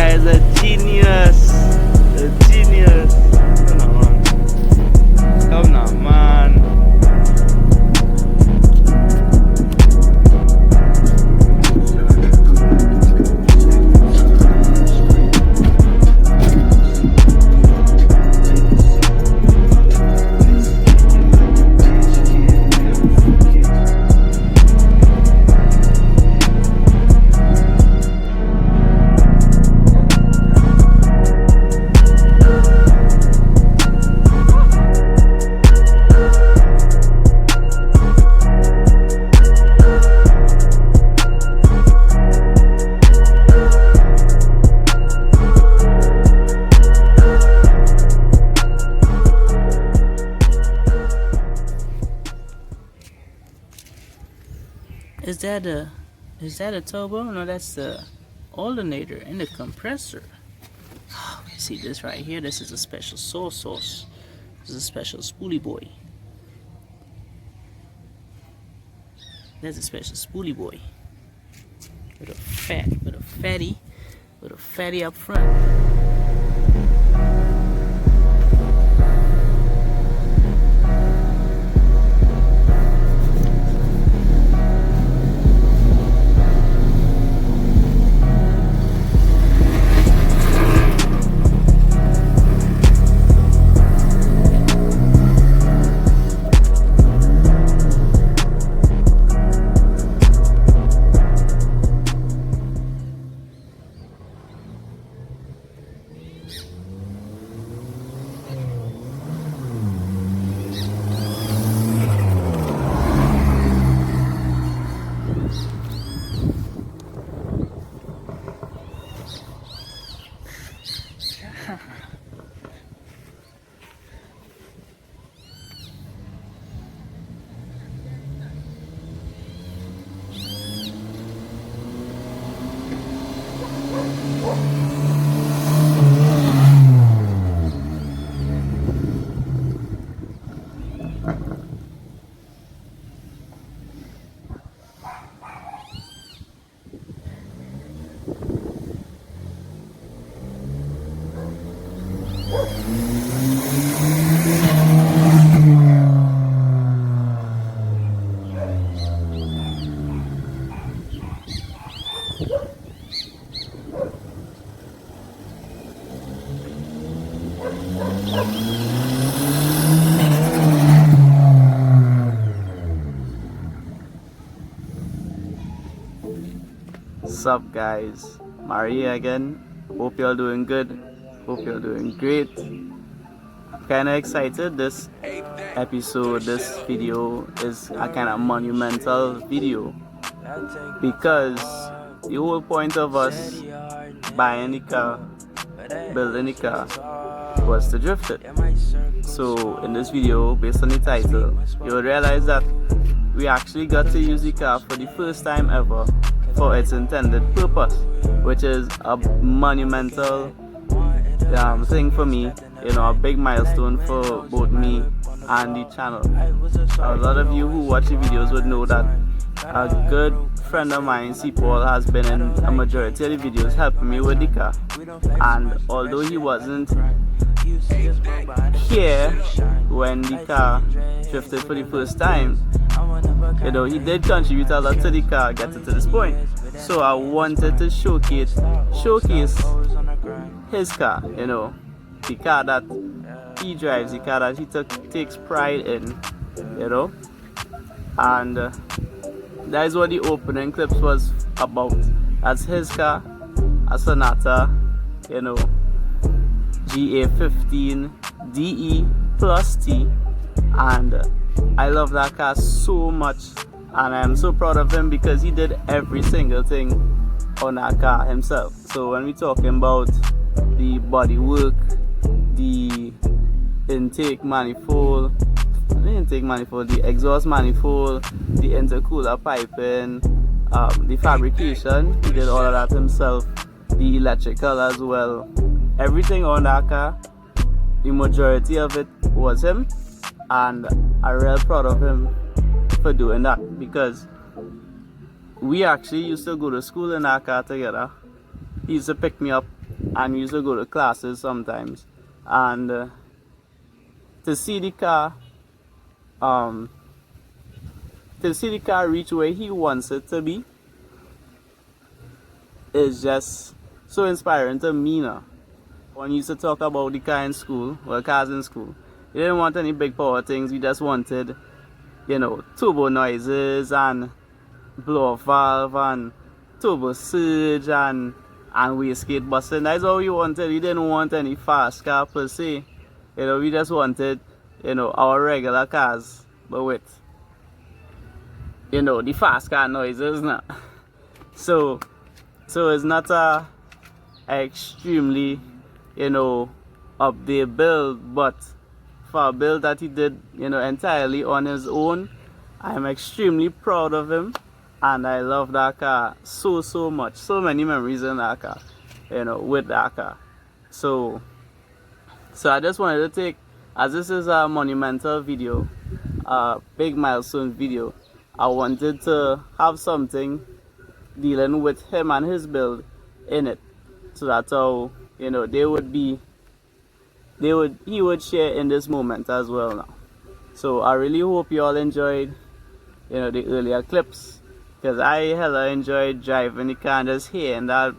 guy is a genius. A genius. Come now, man. Is that a turbo? No, that's the alternator and the compressor. Oh, see this right here? This is a special sauce. This is a special spoolie boy. That's a special spoolie boy. With a fatty up front. Sup guys, Maria again. Hope you're doing good. Hope you're doing great. I'm kinda excited. This episode, this video is a kind of monumental video because the whole point of us buying the car, building the car, was to drift it. So in this video, based on the title, you'll realize that we actually got to use the car for the first time ever for its intended purpose, which is a monumental thing for me, a big milestone for both me and the channel. A lot of you who watch the videos would know that a good friend of mine, C. Paul, has been in a majority of the videos helping me with the car, and although he wasn't here when the car drifted for the first time, he did contribute a lot to the car getting to this point. So I wanted to showcase his car, the car that he drives, the car that he takes pride in, and that is what the opening clips was about. That's his car, a Sonata, GA15 DE plus T, and I love that car so much, and I'm so proud of him because he did every single thing on that car himself. So when we're talking about the body work, the intake manifold, the exhaust manifold, the intercooler piping, the fabrication, he did all of that himself, the electrical as well. Everything on that car, the majority of it was him, and I'm real proud of him for doing that because we actually used to go to school in that car together. He used to pick me up and we used to go to classes sometimes. And to see the car, um, reach where he wants it to be is just so inspiring to me now. When we used to talk about the car in school, well, cars in school, we didn't want any big power things. We just wanted, turbo noises and blow valve and turbo surge and wastegate busting. That's all we wanted. We didn't want any fast car per se. We just wanted, our regular cars, but with, the fast car noises now. So it's not a extremely, update build, but for a build that he did, entirely on his own, I'm extremely proud of him. And I love that car so much. So many memories in that car, with that car. So I just wanted to take, as this is a monumental video, a big milestone video, I wanted to have something dealing with him and his build in it. So that's how, he would share in this moment as well now. So I really hope you all enjoyed, the earlier clips. Because I hella enjoyed driving the car and just hearing that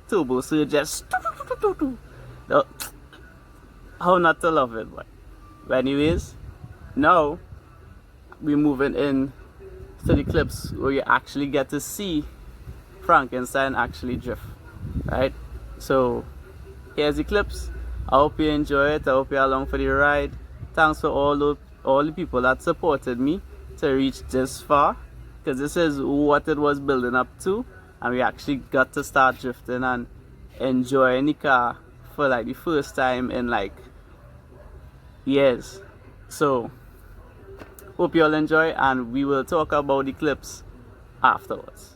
turbo surge just how not to love it, but anyways, now we're moving in to the clips where you actually get to see Frankenstein actually drift, right? So here's the clips. I hope you enjoy it. I hope you're along for the ride. Thanks for all the people that supported me to reach this far. Because this is what it was building up to, and we actually got to start drifting and enjoying the car for like the first time in like years. So hope you all enjoy, and we will talk about the clips afterwards.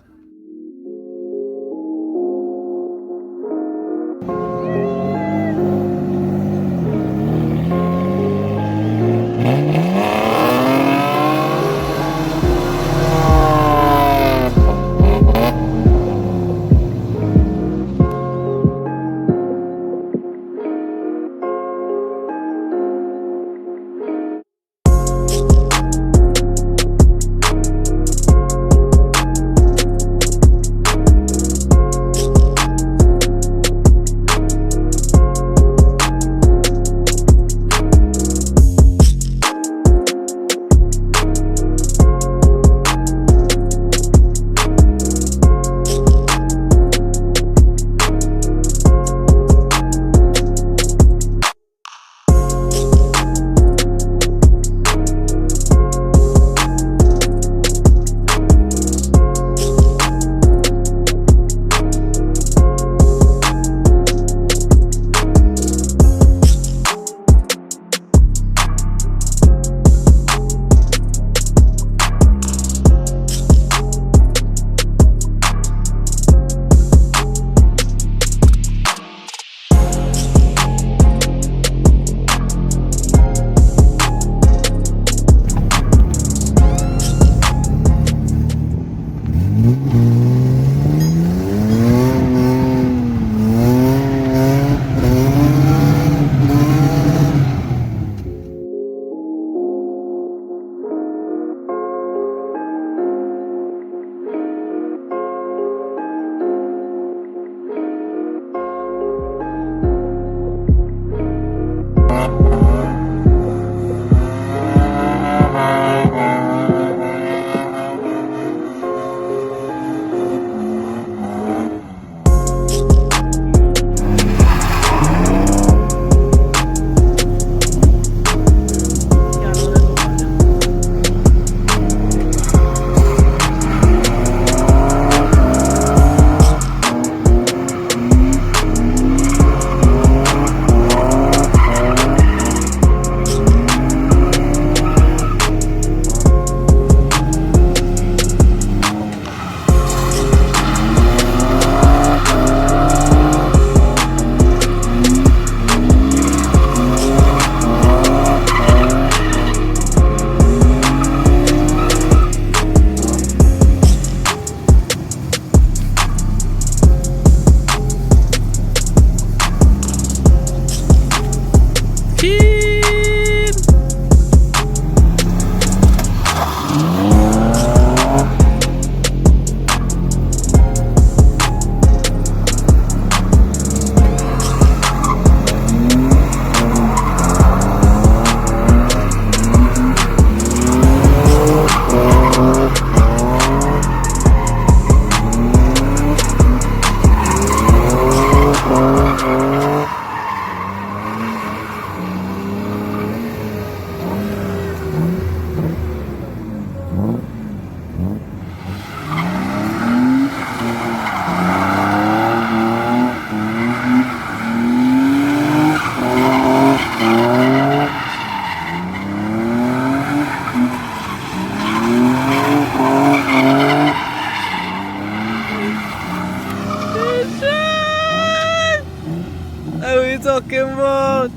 talking about?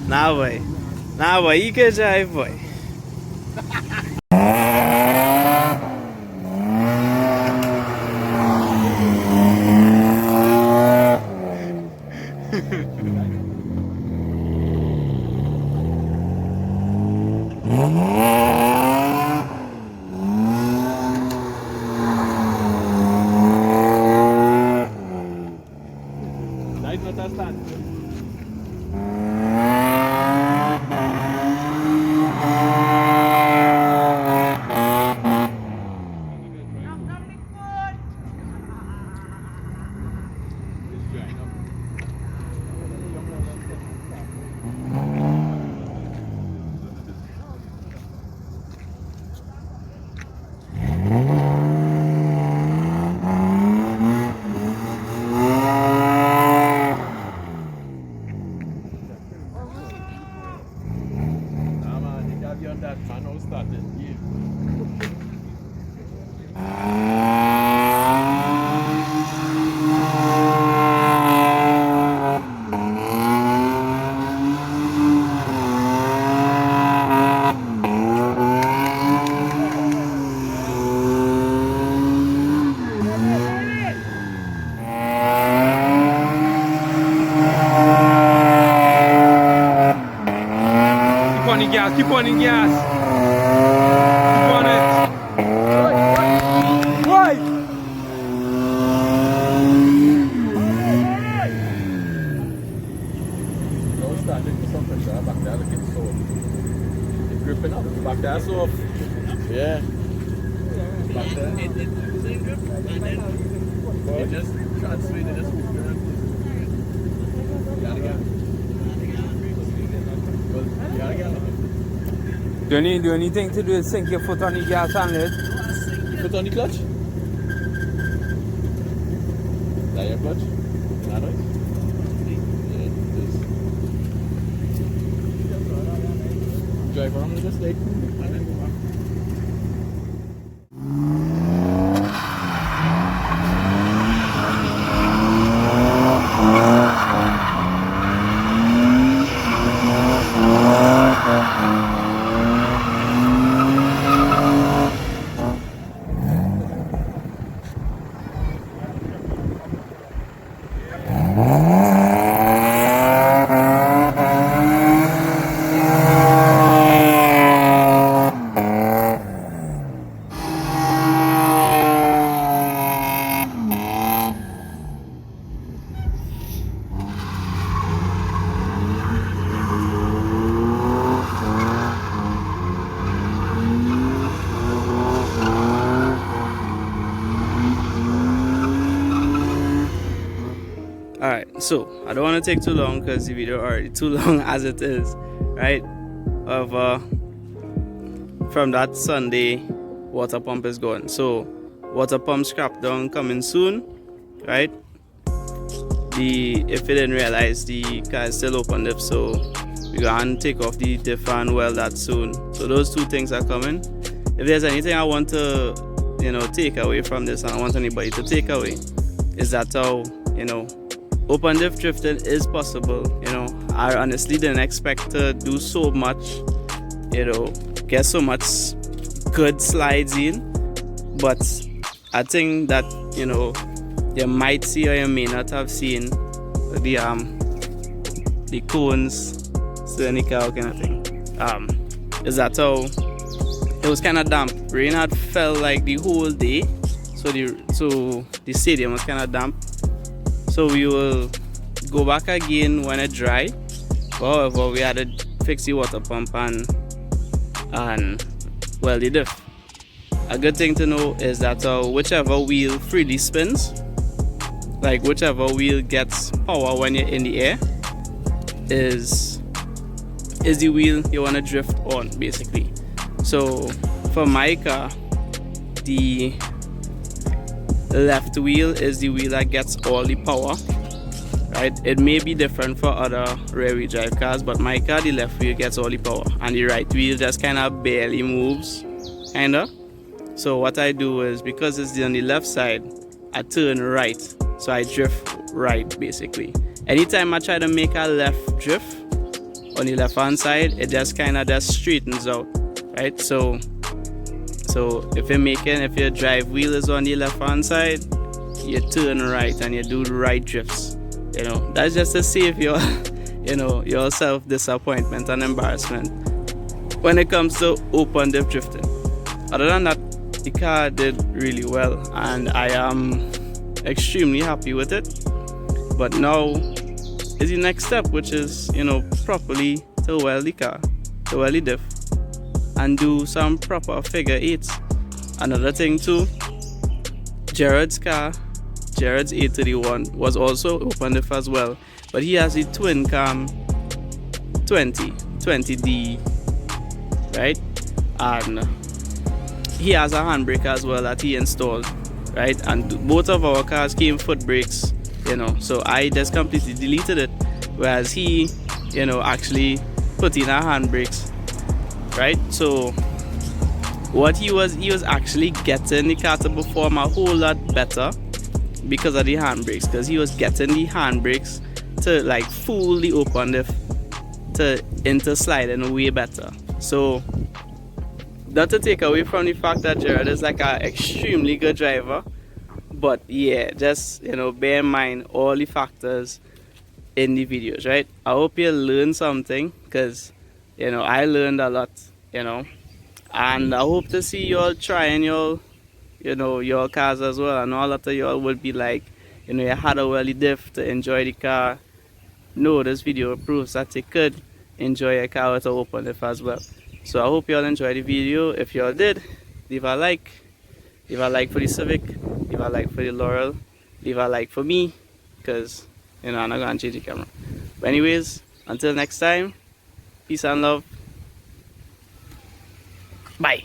Nah, boy. Nah, boy, you can drive, boy. Keep on the gas. Keep on it. Why? Don't start taking some pressure back there, looking soft. It's gripping up. Back there soft. Yeah. Back there. It just transferred it. Just moved around. Gotta get. Do anything to do is sink your foot on the gas handle. Foot on the clutch? That your clutch? Not right? Yeah, it is. Drive around with this lake and then go back. Alright, so I don't want to take too long because the video already too long as it is, right? From that Sunday, water pump is gone. So water pump scrap down coming soon, right? If you didn't realize, the car is still open diff, so we're gonna take off the diff and weld that soon. So those two things are coming. If there's anything I want to, take away from this, and I want anybody to take away, is that how, open diff drifting is possible. I honestly didn't expect to do so much, get so much good slides in, but I think that you might see or you may not have seen the cones, cynical kind of thing. Is that how it was kind of damp. Rain had fell like the whole day, so the stadium was kind of damp. So we will go back again when it dry. However, we had to fix the water pump and weld the diff. A good thing to know is that whichever wheel freely spins, like whichever wheel gets power when you're in the air, is the wheel you want to drift on, basically. So for my car, the left wheel is the wheel that gets all the power, right? It may be different for other rear wheel drive cars, but my car, the left wheel gets all the power and the right wheel just kind of barely moves, kinda. So what I do is, because it's on the left side, I turn right, so I drift right basically. Anytime I try to make a left drift on the left hand side, it just kind of just straightens out, right? So if your drive wheel is on the left hand side, you turn right and you do the right drifts. You know, that's just to save your yourself disappointment and embarrassment when it comes to open diff drifting. Other than that, the car did really well and I am extremely happy with it. But now is the next step, which is, properly to weld the car, to weld the diff, and do some proper figure eights. Another thing too, Jared's car, Jared's 831 was also open diff as well, but he has the twin cam 20D, right? And he has a handbrake as well that he installed, right? And both of our cars came foot brakes, so I just completely deleted it, whereas he, actually put in our handbrakes, right? So what he was actually getting the car to perform a whole lot better because of the handbrakes, because he was getting the handbrakes to like fool the open diff into sliding way better. So not to take away from the fact that Jared is like an extremely good driver, but yeah, just bear in mind all the factors in the videos, right? I hope you learned something, because I learned a lot, and I hope to see y'all trying your cars as well. I know a lot of y'all would be like, you had a welly diff to enjoy the car. No, this video proves that you could enjoy a car with an open diff as well. So I hope y'all enjoyed the video. If y'all did, leave a like for the Civic, leave a like for the Laurel, leave a like for me, because I'm not gonna change the camera. But anyways, until next time, peace and love. Bye.